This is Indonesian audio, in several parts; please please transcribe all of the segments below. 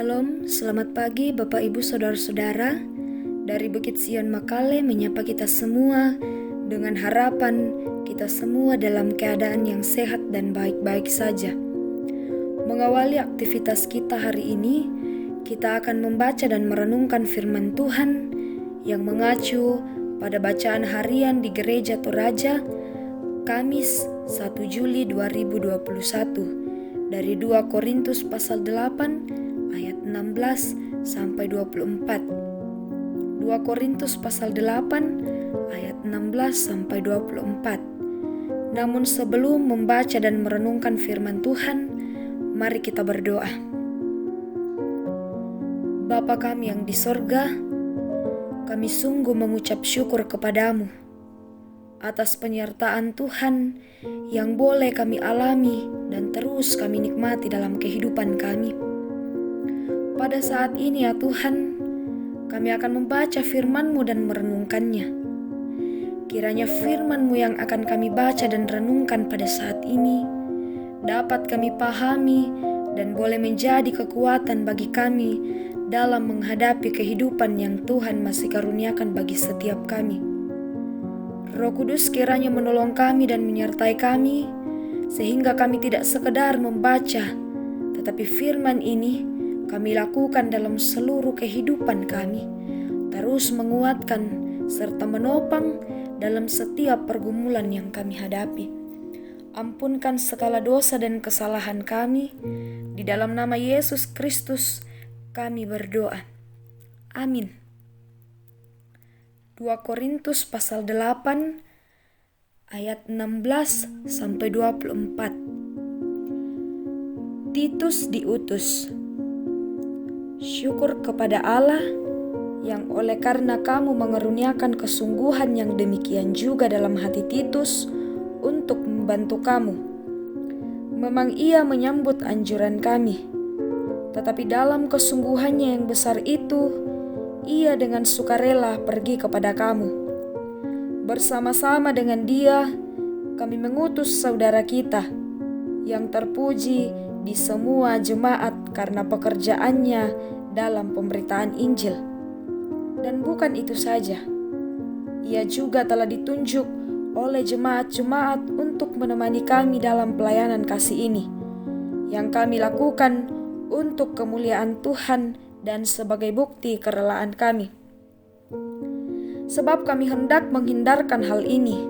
Shalom, selamat pagi Bapak Ibu Saudara-saudara. Dari Bukit Sion Makale menyapa kita semua dengan harapan kita semua dalam keadaan yang sehat dan baik-baik saja. Mengawali aktivitas kita hari ini, kita akan membaca dan merenungkan firman Tuhan yang mengacu pada bacaan harian di Gereja Toraja, Kamis 1 Juli 2021 dari 2 Korintus pasal 8 ayat 16 sampai 24. 2 Korintus pasal 8 ayat 16 sampai 24. Namun sebelum membaca dan merenungkan firman Tuhan, mari kita berdoa. Bapa kami yang di sorga, kami sungguh mengucap syukur kepadamu atas penyertaan Tuhan yang boleh kami alami dan terus kami nikmati dalam kehidupan kami. Pada saat ini ya Tuhan, kami akan membaca firman-Mu dan merenungkannya. Kiranya firman-Mu yang akan kami baca dan renungkan pada saat ini dapat kami pahami dan boleh menjadi kekuatan bagi kami dalam menghadapi kehidupan yang Tuhan masih karuniakan bagi setiap kami. Roh Kudus kiranya menolong kami dan menyertai kami, sehingga kami tidak sekedar membaca, tetapi firman ini kami lakukan dalam seluruh kehidupan kami, terus menguatkan serta menopang dalam setiap pergumulan yang kami hadapi. Ampunkan segala dosa dan kesalahan kami, di dalam nama Yesus Kristus kami berdoa. Amin. 2 Korintus pasal 8 ayat 16 sampai 24. Titus diutus. Syukur kepada Allah yang oleh karena kamu mengaruniakan kesungguhan yang demikian juga dalam hati Titus untuk membantu kamu. Memang ia menyambut anjuran kami, tetapi dalam kesungguhannya yang besar itu, ia dengan sukarela pergi kepada kamu. Bersama-sama dengan dia, kami mengutus saudara kita yang terpuji di semua jemaat karena pekerjaannya dalam pemberitaan Injil. Dan bukan itu saja, ia juga telah ditunjuk oleh jemaat-jemaat untuk menemani kami dalam pelayanan kasih ini, yang kami lakukan untuk kemuliaan Tuhan dan sebagai bukti kerelaan kami. Sebab kami hendak menghindarkan hal ini,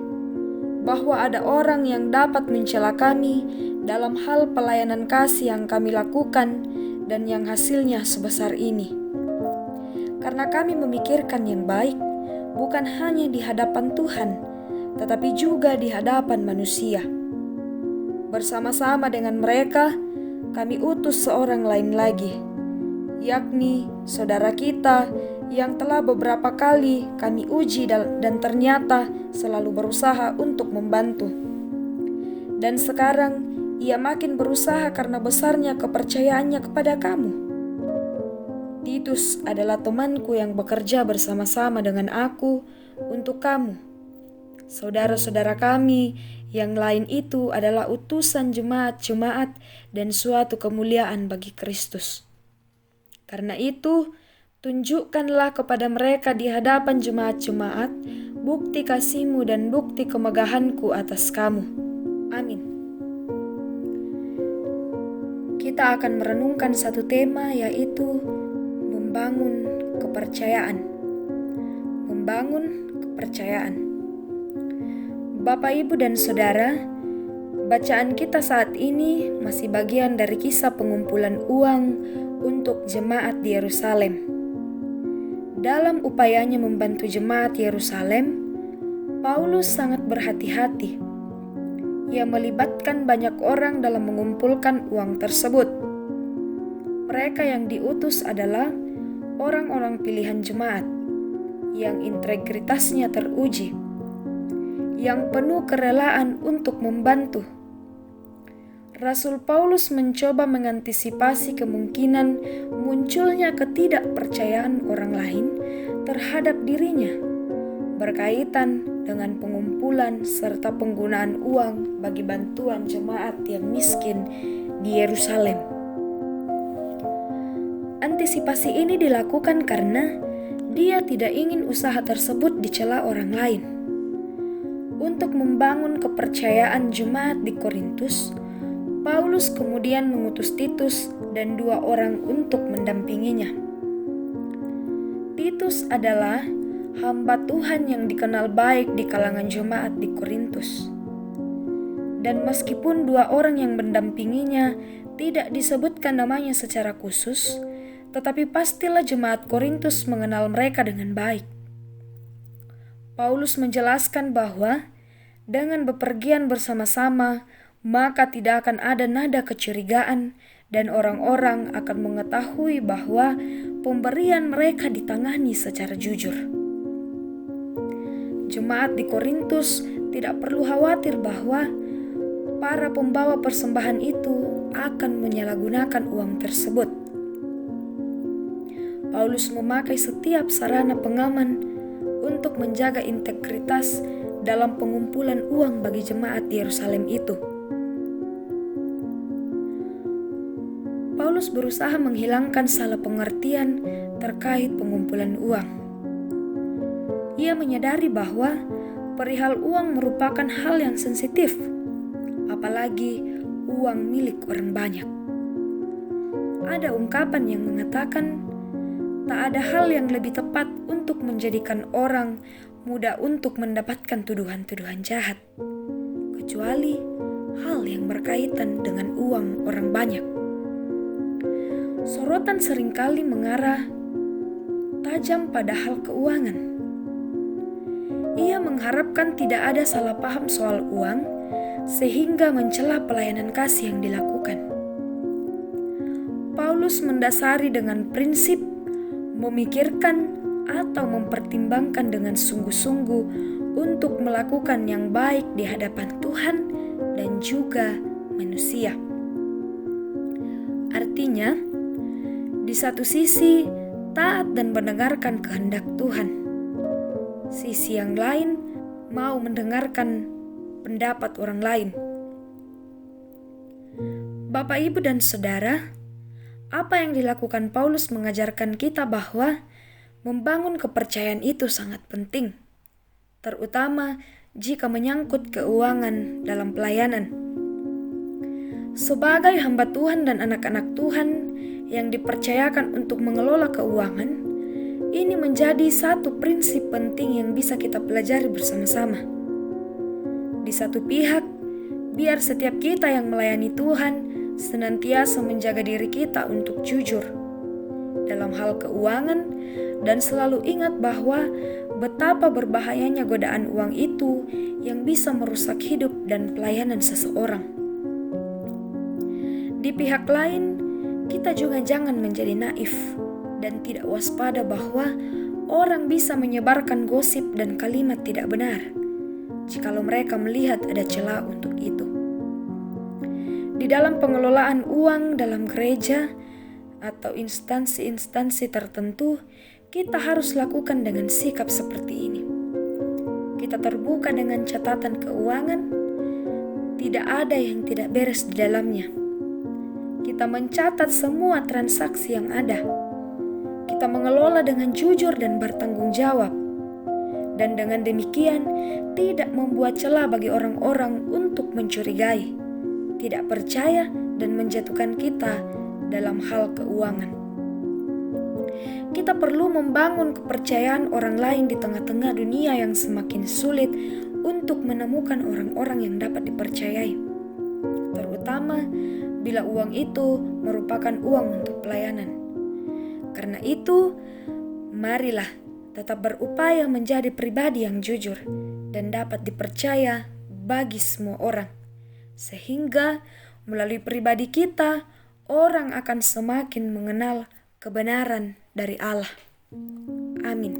bahwa ada orang yang dapat mencela kami dalam hal pelayanan kasih yang kami lakukan dan yang hasilnya sebesar ini. Karena kami memikirkan yang baik, bukan hanya di hadapan Tuhan, tetapi juga di hadapan manusia. Bersama-sama dengan mereka, kami utus seorang lain lagi, yakni saudara kita yang telah beberapa kali kami uji dan ternyata selalu berusaha untuk membantu. Dan sekarang ia makin berusaha karena besarnya kepercayaannya kepada kamu. Titus adalah temanku yang bekerja bersama-sama dengan aku untuk kamu. Saudara-saudara kami yang lain itu adalah utusan jemaat-jemaat dan suatu kemuliaan bagi Kristus. Karena itu, tunjukkanlah kepada mereka di hadapan jemaat-jemaat bukti kasih-Mu dan bukti kemegahan-Ku atas kamu. Amin. Kita akan merenungkan satu tema, yaitu membangun kepercayaan. Membangun kepercayaan. Bapak, Ibu, dan Saudara, bacaan kita saat ini masih bagian dari kisah pengumpulan uang untuk jemaat di Yerusalem. Dalam upayanya membantu jemaat Yerusalem, Paulus sangat berhati-hati. Ia melibatkan banyak orang dalam mengumpulkan uang tersebut. Mereka yang diutus adalah orang-orang pilihan jemaat yang integritasnya teruji, yang penuh kerelaan untuk membantu. Rasul Paulus mencoba mengantisipasi kemungkinan munculnya ketidakpercayaan orang lain terhadap dirinya berkaitan dengan pengumpulan serta penggunaan uang bagi bantuan jemaat yang miskin di Yerusalem. Antisipasi ini dilakukan karena dia tidak ingin usaha tersebut dicela orang lain. Untuk membangun kepercayaan jemaat di Korintus, Paulus kemudian mengutus Titus dan 2 orang untuk mendampinginya. Titus adalah hamba Tuhan yang dikenal baik di kalangan jemaat di Korintus. Dan meskipun 2 orang yang mendampinginya tidak disebutkan namanya secara khusus, tetapi pastilah jemaat Korintus mengenal mereka dengan baik. Paulus menjelaskan bahwa dengan bepergian bersama-sama, maka tidak akan ada nada kecurigaan dan orang-orang akan mengetahui bahwa pemberian mereka ditangani secara jujur. Jemaat di Korintus tidak perlu khawatir bahwa para pembawa persembahan itu akan menyalahgunakan uang tersebut. Paulus memakai setiap sarana pengaman untuk menjaga integritas dalam pengumpulan uang bagi jemaat di Yerusalem itu. Paulus berusaha menghilangkan salah pengertian terkait pengumpulan uang. Ia menyadari bahwa perihal uang merupakan hal yang sensitif, apalagi uang milik orang banyak. Ada ungkapan yang mengatakan, tak ada hal yang lebih tepat untuk menjadikan orang mudah untuk mendapatkan tuduhan-tuduhan jahat, kecuali hal yang berkaitan dengan uang orang banyak. Sorotan seringkali mengarah tajam pada hal keuangan. Ia mengharapkan tidak ada salah paham soal uang, sehingga mencela pelayanan kasih yang dilakukan. Paulus mendasari dengan prinsip memikirkan atau mempertimbangkan dengan sungguh-sungguh untuk melakukan yang baik di hadapan Tuhan dan juga manusia. Artinya, di satu sisi taat dan mendengarkan kehendak Tuhan. Sisi yang lain mau mendengarkan pendapat orang lain. Bapak, Ibu, dan Saudara, apa yang dilakukan Paulus mengajarkan kita bahwa membangun kepercayaan itu sangat penting, terutama jika menyangkut keuangan dalam pelayanan. Sebagai hamba Tuhan dan anak-anak Tuhan yang dipercayakan untuk mengelola keuangan, ini menjadi satu prinsip penting yang bisa kita pelajari bersama-sama. Di satu pihak, biar setiap kita yang melayani Tuhan senantiasa menjaga diri kita untuk jujur dalam hal keuangan dan selalu ingat bahwa betapa berbahayanya godaan uang itu yang bisa merusak hidup dan pelayanan seseorang. Di pihak lain, kita juga jangan menjadi naif dan tidak waspada bahwa orang bisa menyebarkan gosip dan kalimat tidak benar jikalau mereka melihat ada celah untuk itu. Di dalam pengelolaan uang dalam gereja atau instansi-instansi tertentu, kita harus lakukan dengan sikap seperti ini. Kita terbuka dengan catatan keuangan, tidak ada yang tidak beres di dalamnya. Kita mencatat semua transaksi yang ada. Kita mengelola dengan jujur dan bertanggung jawab. Dan dengan demikian, tidak membuat celah bagi orang-orang untuk mencurigai, tidak percaya, dan menjatuhkan kita dalam hal keuangan. Kita perlu membangun kepercayaan orang lain di tengah-tengah dunia yang semakin sulit untuk menemukan orang-orang yang dapat dipercayai, terutama bila uang itu merupakan uang untuk pelayanan. Karena itu, marilah tetap berupaya menjadi pribadi yang jujur dan dapat dipercaya bagi semua orang, sehingga melalui pribadi kita, orang akan semakin mengenal kebenaran dari Allah. Amin.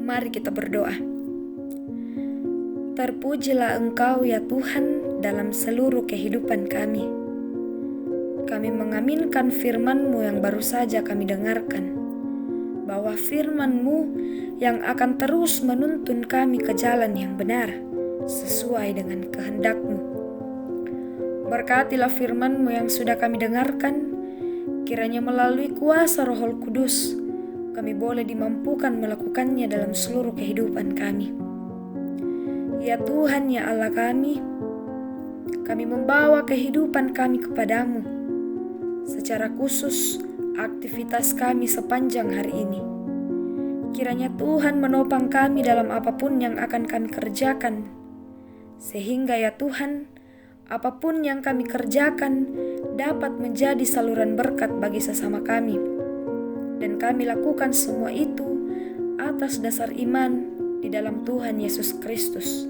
Mari kita berdoa. Terpujilah Engkau ya Tuhan dalam seluruh kehidupan kami. Kami mengaminkan firman-Mu yang baru saja kami dengarkan, bahwa firman-Mu yang akan terus menuntun kami ke jalan yang benar, sesuai dengan kehendak-Mu. Berkatilah firman-Mu yang sudah kami dengarkan, Kiranya melalui kuasa Roh Kudus, kami boleh dimampukan melakukannya dalam seluruh kehidupan kami. Ya Tuhan, ya Allah kami membawa kehidupan kami kepadamu, secara khusus aktivitas kami sepanjang hari ini. Kiranya Tuhan menopang kami dalam apapun yang akan kami kerjakan, sehingga ya Tuhan, apapun yang kami kerjakan dapat menjadi saluran berkat bagi sesama kami. Dan kami lakukan semua itu atas dasar iman di dalam Tuhan Yesus Kristus.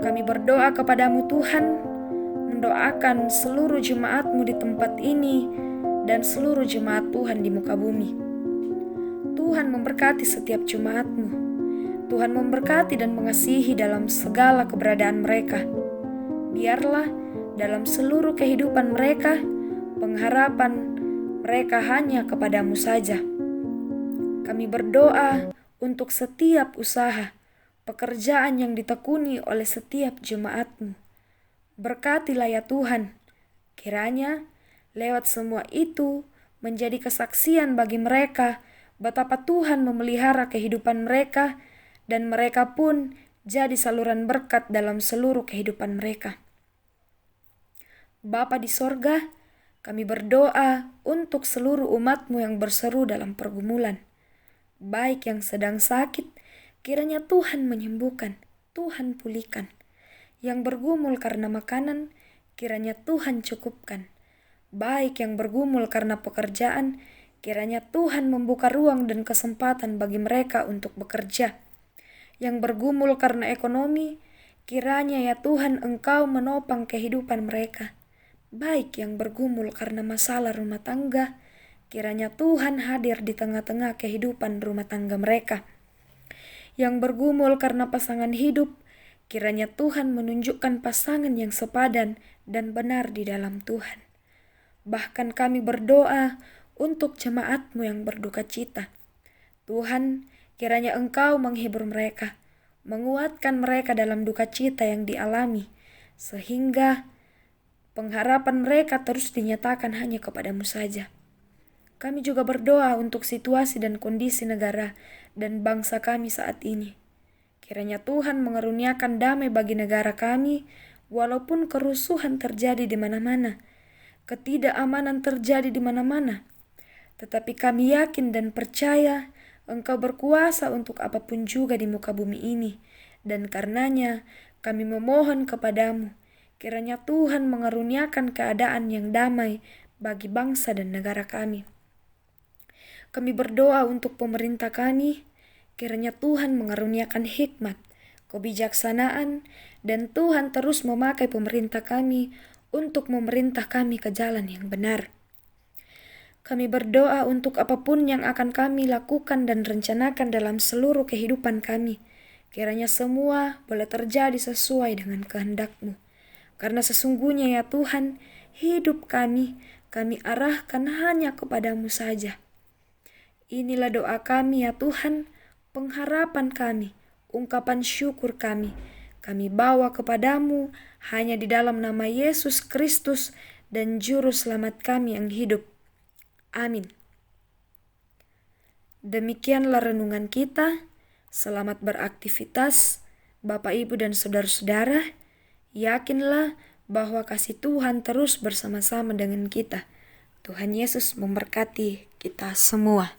Kami berdoa kepadamu Tuhan, mendoakan seluruh jemaat-Mu di tempat ini dan seluruh jemaat Tuhan di muka bumi. Tuhan memberkati setiap jemaat-Mu. Tuhan memberkati dan mengasihi dalam segala keberadaan mereka. Biarlah dalam seluruh kehidupan mereka, pengharapan mereka hanya kepadamu saja. Kami berdoa untuk setiap usaha, pekerjaan yang ditekuni oleh setiap jemaat-Mu. Berkatilah ya Tuhan, kiranya lewat semua itu menjadi kesaksian bagi mereka betapa Tuhan memelihara kehidupan mereka dan mereka pun jadi saluran berkat dalam seluruh kehidupan mereka. Bapa di sorga, kami berdoa untuk seluruh umat-Mu yang berseru dalam pergumulan, baik yang sedang sakit, kiranya Tuhan menyembuhkan, Tuhan pulihkan. Yang bergumul karena makanan, kiranya Tuhan cukupkan. Baik yang bergumul karena pekerjaan, kiranya Tuhan membuka ruang dan kesempatan bagi mereka untuk bekerja. Yang bergumul karena ekonomi, kiranya ya Tuhan Engkau menopang kehidupan mereka. Baik yang bergumul karena masalah rumah tangga, kiranya Tuhan hadir di tengah-tengah kehidupan rumah tangga mereka. Yang bergumul karena pasangan hidup, kiranya Tuhan menunjukkan pasangan yang sepadan dan benar di dalam Tuhan. Bahkan kami berdoa untuk jemaat-Mu yang berduka cita. Tuhan, kiranya Engkau menghibur mereka, menguatkan mereka dalam duka cita yang dialami, sehingga pengharapan mereka terus dinyatakan hanya kepadamu saja. Kami juga berdoa untuk situasi dan kondisi negara dan bangsa kami saat ini. Kiranya Tuhan mengaruniakan damai bagi negara kami, walaupun kerusuhan terjadi di mana-mana, ketidakamanan terjadi di mana-mana. Tetapi kami yakin dan percaya Engkau berkuasa untuk apapun juga di muka bumi ini, dan karenanya kami memohon kepadamu, kiranya Tuhan mengaruniakan keadaan yang damai bagi bangsa dan negara kami. Kami berdoa untuk pemerintah kami, kiranya Tuhan mengaruniakan hikmat, kebijaksanaan, dan Tuhan terus memakai pemerintah kami untuk memerintah kami ke jalan yang benar. Kami berdoa untuk apapun yang akan kami lakukan dan rencanakan dalam seluruh kehidupan kami, kiranya semua boleh terjadi sesuai dengan kehendak-Mu. Karena sesungguhnya ya Tuhan, hidup kami arahkan hanya kepadamu saja. Inilah doa kami ya Tuhan, pengharapan kami, ungkapan syukur kami bawa kepadamu hanya di dalam nama Yesus Kristus dan Juru Selamat kami yang hidup. Amin. Demikianlah renungan kita. Selamat beraktivitas, Bapak, Ibu, dan saudara-saudara. Yakinlah bahwa kasih Tuhan terus bersama-sama dengan kita. Tuhan Yesus memberkati kita semua.